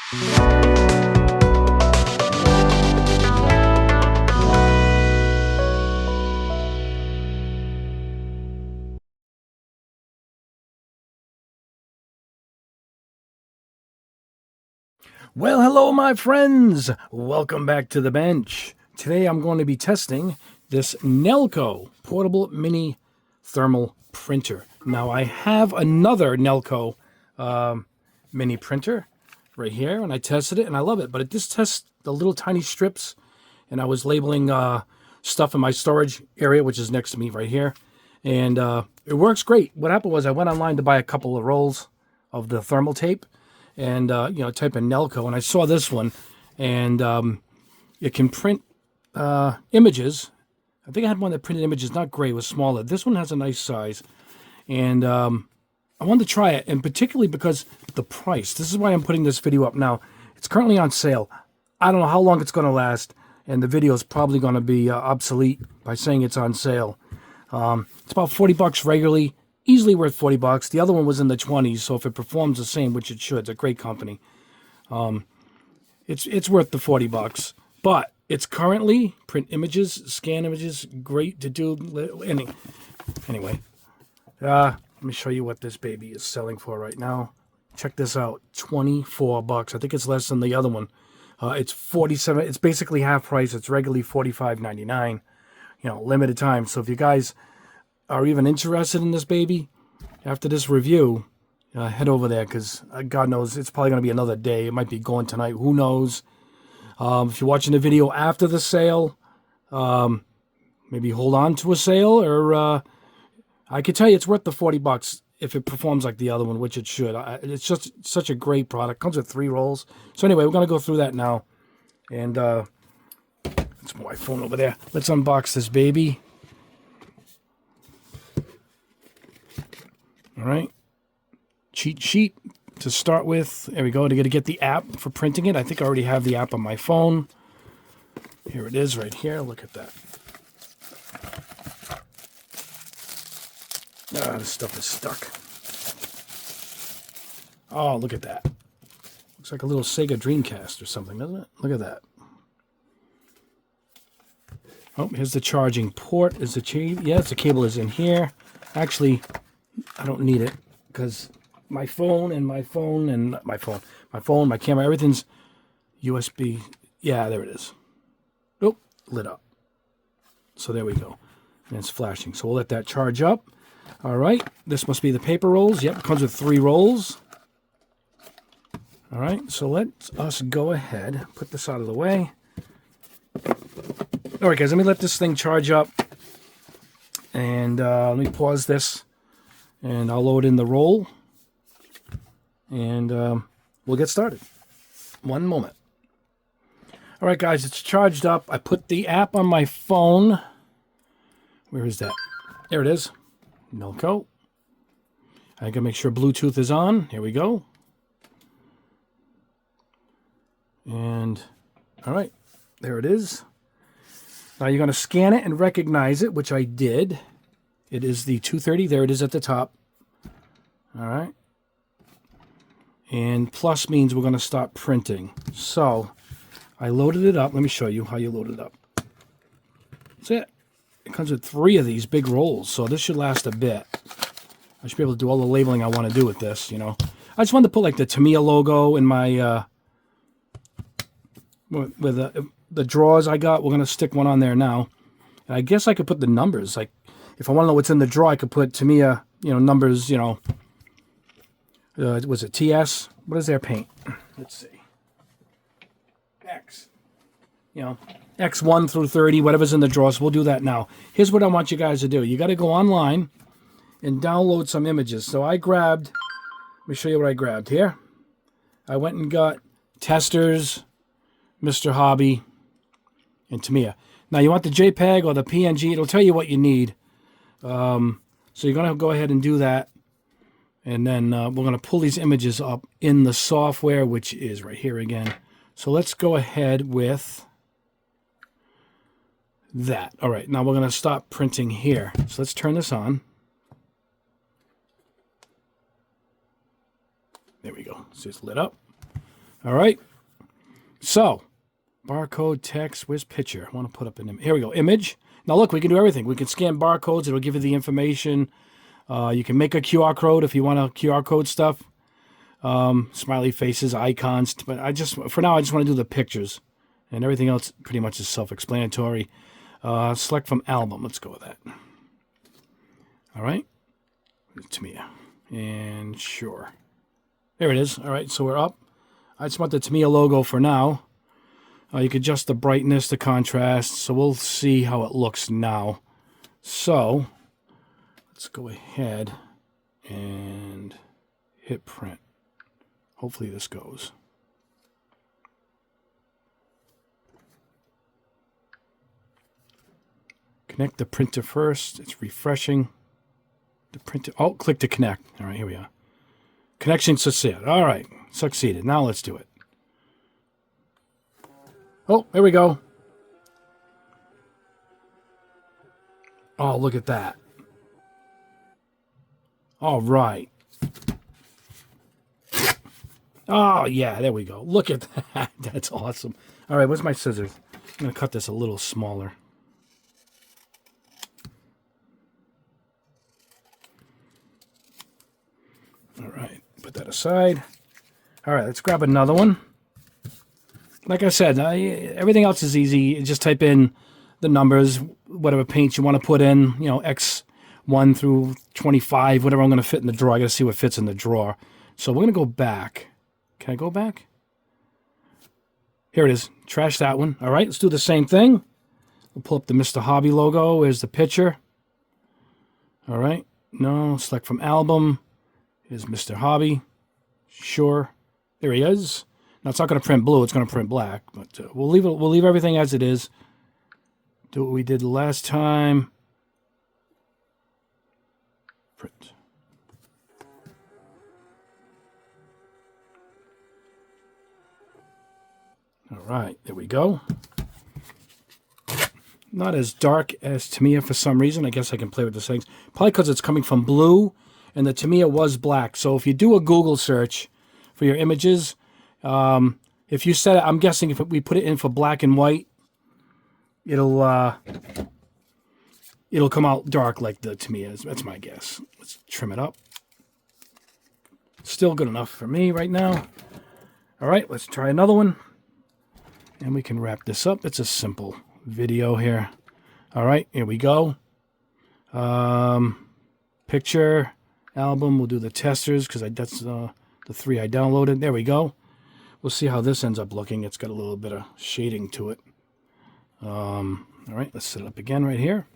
Well, hello, my friends. Welcome back to the bench. Today I'm going to be testing this Nelko portable mini thermal printer. Now, I have another Nelko mini printer right here, and I tested it, and I love it. But it just tests the little tiny strips, and I was labeling stuff in my storage area, which is next to me right here. And it works great. What happened was I went online to buy a couple of rolls of the thermal tape, and type in Nelko, and I saw this one, and it can print images. I think I had one that printed images, not gray, it was smaller. This one has a nice size, and I wanted to try it, and particularly because the price. This is why I'm putting this video up now. It's currently on sale. I don't know how long it's going to last, and the video is probably going to be obsolete by saying it's on sale. It's about 40 bucks regularly. Easily worth 40 bucks. The other one was in the 20s, so if it performs the same, which it should, it's a great company. It's worth the 40 bucks. But it's currently print images, scan images, great to do. Anyway, let me show you what this baby is selling for right now. Check this out, 24 bucks. I think it's less than the other one. It's 47. It's basically half price. It's regularly $45.99. Limited time. So if you guys are even interested in this baby, after this review, head over there, because God knows it's probably going to be another day. It might be going tonight. Who knows? If you're watching the video after the sale, maybe hold on to a sale, or I can tell you it's worth the 40 bucks if it performs like the other one, which it should. It's just such a great product. Comes with 3 rolls. So anyway, we're going to go through that now. And that's my phone over there. Let's unbox this baby. All right, cheat sheet to start with. There we go. To get the app for printing it. I think I already have the app on my phone. Here it is right here. Look at that. This stuff is stuck. Oh, look at that. Looks like a little Sega Dreamcast or something, doesn't it? Look at that. Oh, here's the charging port. Is the the cable is in here. Actually, I don't need it because my phone, my camera, everything's USB. Yeah, there it is. Oh, lit up. So there we go. And it's flashing. So we'll let that charge up. All right. This must be the paper rolls. Yep, it comes with 3 rolls. All right. So let us go ahead. Put this out of the way. All right, guys. Let me let this thing charge up. And let me pause this. And I'll load in the roll, and we'll get started. One moment. All right, guys, it's charged up. I put the app on my phone. Where is that? There it is. Nelko. I got to make sure Bluetooth is on. Here we go. And, all right, there it is. Now you're going to scan it and recognize it, which I did. It is the 230. There it is at the top. All right. And plus means we're going to start printing. So I loaded it up. Let me show you how you load it up. That's it. It comes with 3 of these big rolls, so this should last a bit. I should be able to do all the labeling I want to do with this, I just wanted to put like the Tamiya logo in my, with the drawers I got. We're going to stick one on there now. And I guess I could put the numbers, like, if I want to know what's in the drawer, I could put Tamiya, numbers, was it TS? What is their paint? Let's see. X. X1 through 30, whatever's in the drawer. So we'll do that now. Here's what I want you guys to do. You got to go online and download some images. So I grabbed, let me show you what I grabbed here. I went and got Testers, Mr. Hobby, and Tamiya. Now you want the JPEG or the PNG. It'll tell you what you need. So you're going to go ahead and do that. And then we're going to pull these images up in the software, which is right here again. So let's go ahead with that. All right, now we're going to stop printing here. So let's turn this on. There we go. So it's lit up. All right. So, barcode, text, where's picture? I want to put up an image. Here we go, image. Now look, we can do everything. We can scan barcodes. It'll give you the information. You can make a QR code if you want to QR code stuff. Smiley faces, icons. But for now, I just want to do the pictures. And everything else pretty much is self-explanatory. Select from album. Let's go with that. All right. Tamiya. And sure. There it is. All right, so we're up. I just want the Tamiya logo for now. You can adjust the brightness, the contrast. So we'll see how it looks now. So let's go ahead and hit print. Hopefully this goes. Connect the printer first. It's refreshing. The printer. Oh, click to connect. All right, here we are. Connection succeeded. All right, succeeded. Now let's do it. Oh, there we go. Oh, look at that. All right. Oh, yeah, there we go. Look at that. That's awesome. All right, where's my scissors? I'm going to cut this a little smaller. All right, put that aside. All right, let's grab another one. Like I said, everything else is easy. You just type in the numbers, whatever paints you want to put in, you know, X1 through 25, whatever I'm going to fit in the drawer. I got to see what fits in the drawer. So we're going to go back. Can I go back? Here it is. Trash that one. All right, let's do the same thing. We'll pull up the Mr. Hobby logo. Here's the picture. All right. No, select from album. Here's Mr. Hobby. Sure. There he is. Now it's not going to print blue. It's going to print black. But we'll leave everything as it is. Do what we did last time. Print. All right, there we go. Not as dark as Tamiya for some reason. I guess I can play with the settings. Probably because it's coming from blue, and the Tamiya was black. So if you do a Google search for your images, if you set it, I'm guessing if we put it in for black and white, it'll come out dark like the Tamiya. That's my guess. Let's trim it up. Still good enough for me right now. All right, let's try another one. And we can wrap this up. It's a simple video here. All right, here we go. Picture, album. We'll do the testers because that's the 3 I downloaded. There we go. We'll see how this ends up looking. It's got a little bit of shading to it. All right, let's set it up again right here.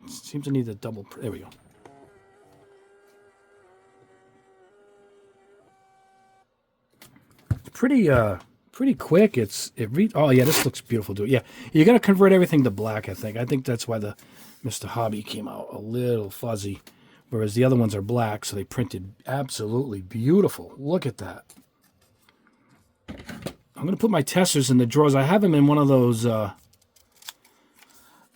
It seems to need a double. There we go. Pretty quick. Oh yeah, this looks beautiful. Do it. Yeah, you got to convert everything to black. I think that's why the Mr. Hobby came out a little fuzzy, whereas the other ones are black, so they printed absolutely beautiful. Look at that. I'm gonna put my testers in the drawers. I have them in one of those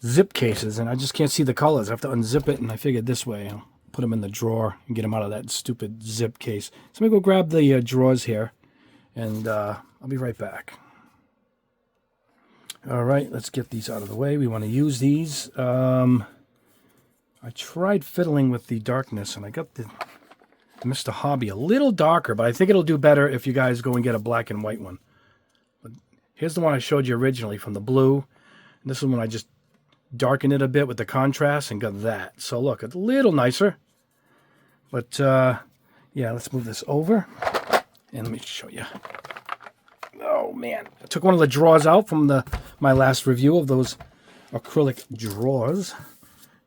zip cases, and I just can't see the colors. I have to unzip it, and I figured this way I'll put them in the drawer and get them out of that stupid zip case. So let me go grab the drawers here. And I'll be right back. All right, let's get these out of the way. We want to use these. I tried fiddling with the darkness, and I got the Mr. Hobby a little darker, but I think it'll do better if you guys go and get a black and white one. But here's the one I showed you originally from the blue. And this is when I just darkened it a bit with the contrast and got that. So look, it's a little nicer. But yeah, let's move this over. And let me show you. Oh, man. I took one of the drawers out from my last review of those acrylic drawers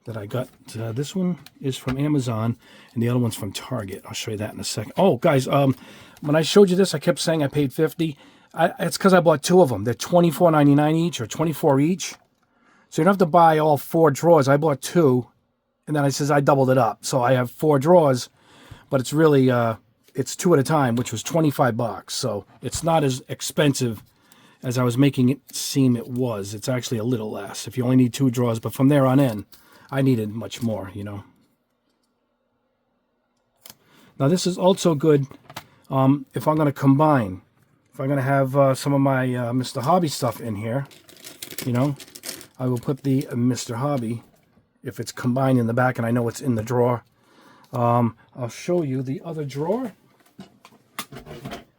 that I got. This one is from Amazon, and the other one's from Target. I'll show you that in a second. Oh, guys, when I showed you this, I kept saying I paid $50. It's because I bought 2 of them. They're $24.99 each or $24 each. So you don't have to buy all 4 drawers. I bought 2, and then I doubled it up. So I have 4 drawers, but it's really... it's 2 at a time, which was $25. So it's not as expensive as I was making it seem it was. It's actually a little less if you only need 2 drawers. But from there on in, I needed much more, you know. Now this is also good if I'm going to combine. If I'm going to have some of my Mr. Hobby stuff in here, you know, I will put the Mr. Hobby if it's combined in the back and I know it's in the drawer. I'll show you the other drawer.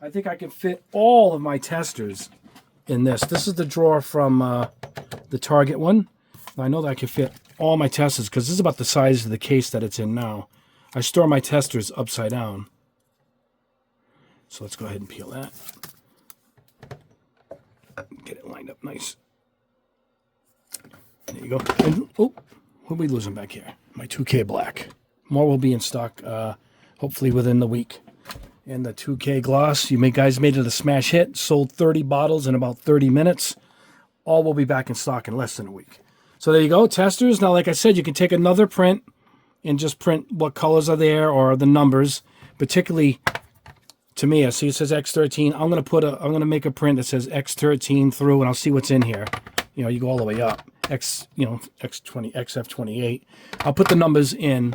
I think I can fit all of my testers in this. This is the drawer from the Target one. I know that I can fit all my testers because this is about the size of the case that it's in now. I store my testers upside down. So let's go ahead and peel that. Get it lined up nice. There you go. And, oh, what are we losing back here? My 2K black. More will be in stock, hopefully within the week. And the 2K gloss, you guys made it a smash hit. Sold 30 bottles in about 30 minutes. All will be back in stock in less than a week. So there you go, testers. Now, like I said, you can take another print and just print what colors are there or the numbers. Particularly, to me, I see it says X13. I'm gonna make a print that says X13 through, and I'll see what's in here. You know, you go all the way up. X20, XF28. I'll put the numbers in,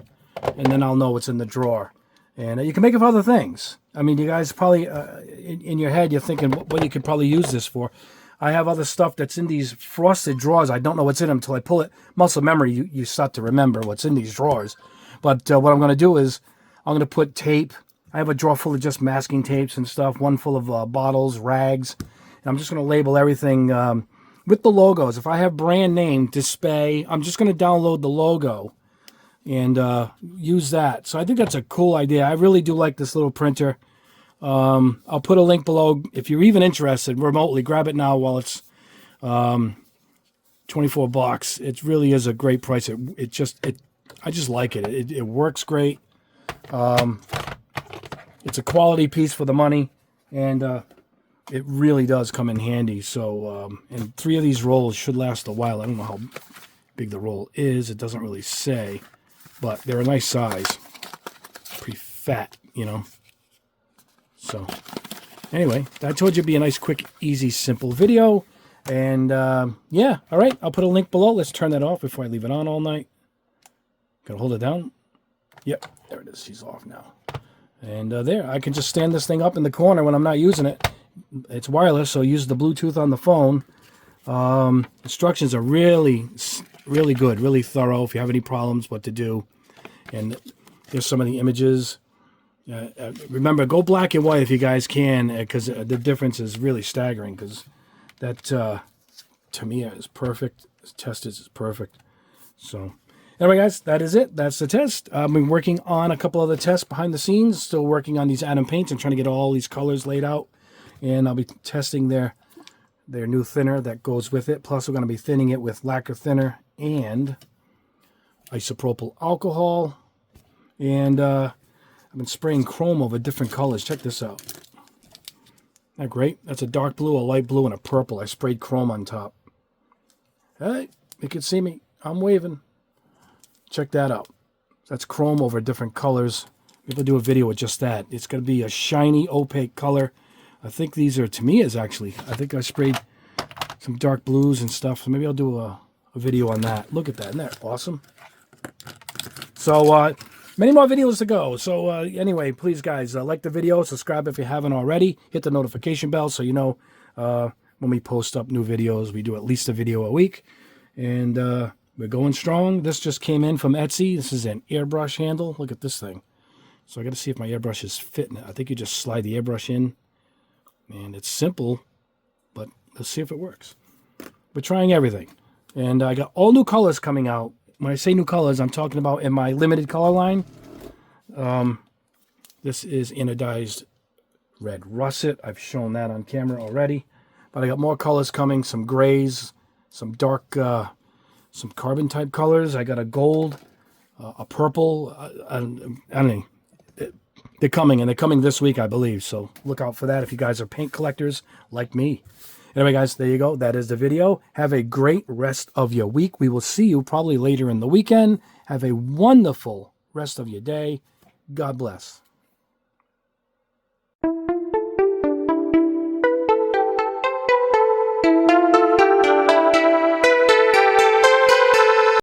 and then I'll know what's in the drawer. And you can make it for other things. I mean, you guys probably, in your head, you're thinking what you could probably use this for. I have other stuff that's in these frosted drawers. I don't know what's in them until I pull it. Muscle memory, you start to remember what's in these drawers. But what I'm going to do is I'm going to put tape. I have a drawer full of just masking tapes and stuff, one full of bottles, rags. And I'm just going to label everything with the logos. If I have brand name display, I'm just going to download the logo and use that. So I think that's a cool idea. I really do like this little printer. I'll put a link below. If you're even interested remotely, grab it now while it's $24. It really is a great price. I just like it. It works great. It's a quality piece for the money, and it really does come in handy. So, and 3 of these rolls should last a while. I don't know how big the roll is. It doesn't really say, but they're a nice size. Pretty fat, you know. So, anyway, I told you it'd be a nice, quick, easy, simple video. And, yeah, all right. I'll put a link below. Let's turn that off before I leave it on all night. Gotta hold it down. Yep, there it is. She's off now. And there, I can just stand this thing up in the corner when I'm not using it. It's wireless, so use the Bluetooth on the phone. Instructions are really, really good, really thorough. If you have any problems, what to do. And there's some of the images. Remember, go black and white if you guys can, because the difference is really staggering. Because that, to me, is perfect. This test is perfect. So, anyway, guys, that is it. That's the test. I've been working on a couple other tests behind the scenes. Still working on these atom paints and trying to get all these colors laid out. And I'll be testing their new thinner that goes with it. Plus, we're going to be thinning it with lacquer thinner and isopropyl alcohol. And I've been spraying chrome over different colors. Check this out. Isn't that great? That's a dark blue, a light blue, and a purple. I sprayed chrome on top. Hey, you can see me. I'm waving. Check that out. That's chrome over different colors. Maybe I'll do a video with just that. It's going to be a shiny, opaque color. I think these are Tamiya's, actually. I think I sprayed some dark blues and stuff. So maybe I'll do a video on that. Look at that. Isn't that awesome? So, many more videos to go. So, anyway, please, guys, like the video. Subscribe if you haven't already. Hit the notification bell so you know when we post up new videos. We do at least a video a week. And we're going strong. This just came in from Etsy. This is an airbrush handle. Look at this thing. So I got to see if my airbrush is fitting it. I think you just slide the airbrush in. And it's simple, but let's see if it works. We're trying everything. And I got all new colors coming out. When I say new colors, I'm talking about in my limited color line. This is anodized red russet. I've shown that on camera already. But I got more colors coming, some grays, some dark, some carbon type colors. I got a gold, a purple. I don't know. They're coming, and they're coming this week, I believe. So look out for that if you guys are paint collectors like me. Anyway, guys, there you go. That is the video. Have a great rest of your week. We will see you probably later in the weekend. Have a wonderful rest of your day. God bless.